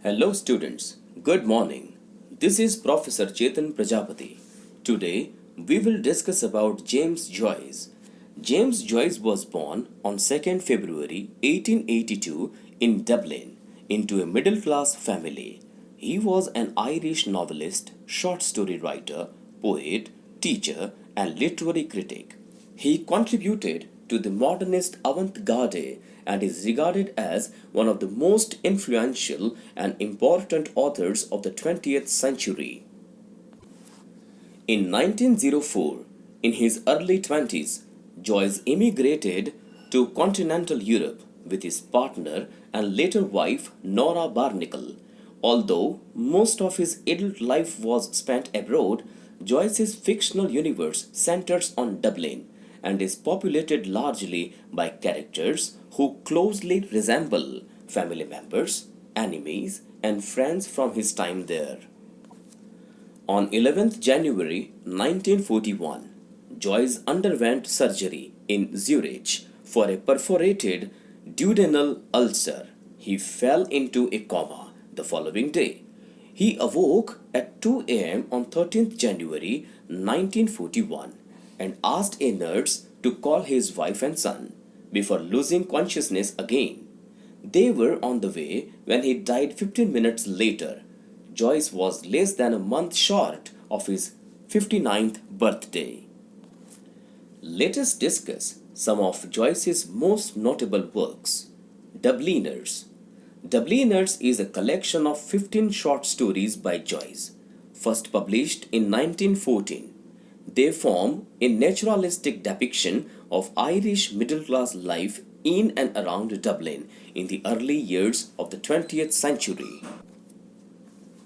Hello students, good morning. This is Professor Chetan Prajapati. Today we will discuss about James Joyce. James Joyce was born on 2nd February 1882 in Dublin into a middle-class family. He was an Irish novelist, short story writer, poet, teacher and literary critic. He contributed to the modernist avant-garde and is regarded as one of the most influential and important authors of the 20th century. In 1904, in his early 20s, Joyce emigrated to continental Europe with his partner and later wife Nora Barnacle. Although most of his adult life was spent abroad, Joyce's fictional universe centers on Dublin and is populated largely by characters who closely resemble family members, enemies, and friends from his time there. On 11th January 1941, Joyce underwent surgery in Zurich for a perforated duodenal ulcer. He fell into a coma the following day. He awoke at 2 a.m. on 13th January 1941 and asked a nurse to call his wife and son before losing consciousness again. They were on the way when he died 15 minutes later. Joyce was less than a month short of his 59th birthday. Let us discuss some of Joyce's most notable works. Dubliners. Dubliners is a collection of 15 short stories by Joyce, first published in 1914. They form a naturalistic depiction of Irish middle-class life in and around Dublin in the early years of the 20th century.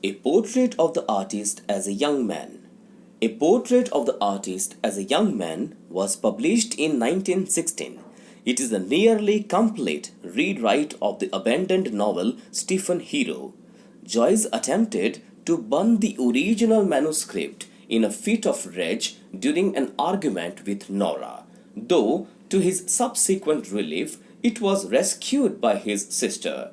A Portrait of the Artist as a Young Man. A Portrait of the Artist as a Young Man was published in 1916. It is a nearly complete rewrite of the abandoned novel Stephen Hero. Joyce attempted to burn the original manuscript in a fit of rage during an argument with Nora, though to his subsequent relief it was rescued by his sister.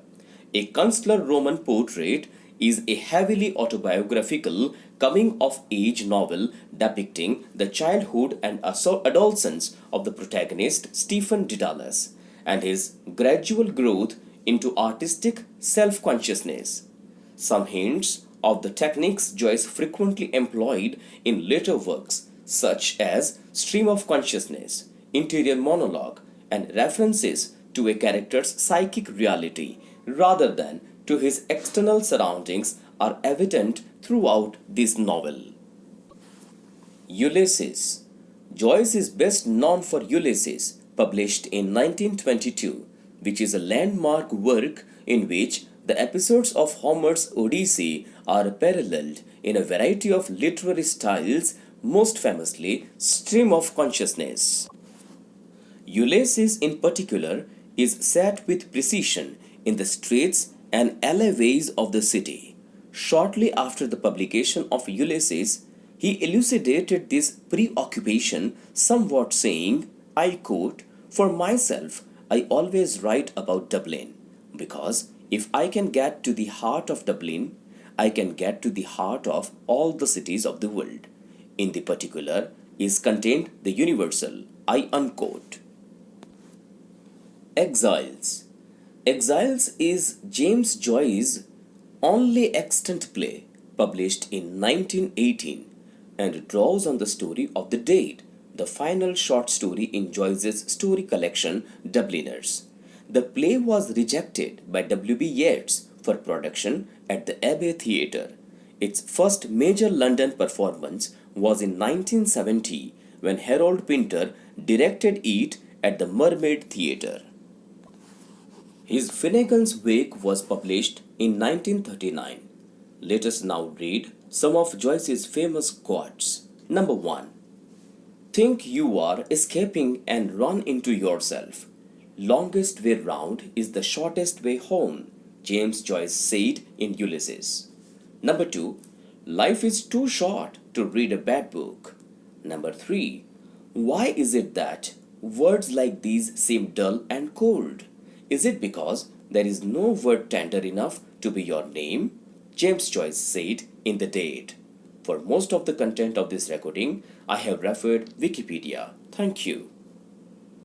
A Consular Roman Portrait is a heavily autobiographical coming-of-age novel depicting the childhood and adolescence of the protagonist Stephen Dedalus and his gradual growth into artistic self-consciousness. Some hints of the techniques Joyce frequently employed in later works, such as stream of consciousness, interior monologue, and references to a character's psychic reality rather than to his external surroundings, are evident throughout this novel. Ulysses. Joyce is best known for Ulysses, published in 1922, which is a landmark work in which the episodes of Homer's Odyssey are paralleled in a variety of literary styles, most famously stream of consciousness. Ulysses in particular is set with precision in the streets and alleyways of the city. Shortly after the publication of Ulysses, he elucidated this preoccupation somewhat saying, I quote, "For myself, I always write about Dublin, because if I can get to the heart of Dublin, I can get to the heart of all the cities of the world. In the particular is contained the universal, I unquote." Exiles. Exiles is James Joyce's only extant play, published in 1918, and draws on the story of The Dead, the final short story in Joyce's story collection Dubliners. The play was rejected by W.B. Yeats for production at the Abbey Theatre. Its first major London performance was in 1970 when Harold Pinter directed it at the Mermaid Theatre. His Finnegan's Wake was published in 1939. Let us now read some of Joyce's famous quotes. Number 1. Think you are escaping and run into yourself. Longest way round is the shortest way home, James Joyce said in Ulysses. Number 2. Life is too short to read a bad book. Number 3. Why is it that words like these seem dull and cold? Is it because there is no word tender enough to be your name, James Joyce said in the date. For most of the content of this recording, I have referred Wikipedia. Thank you.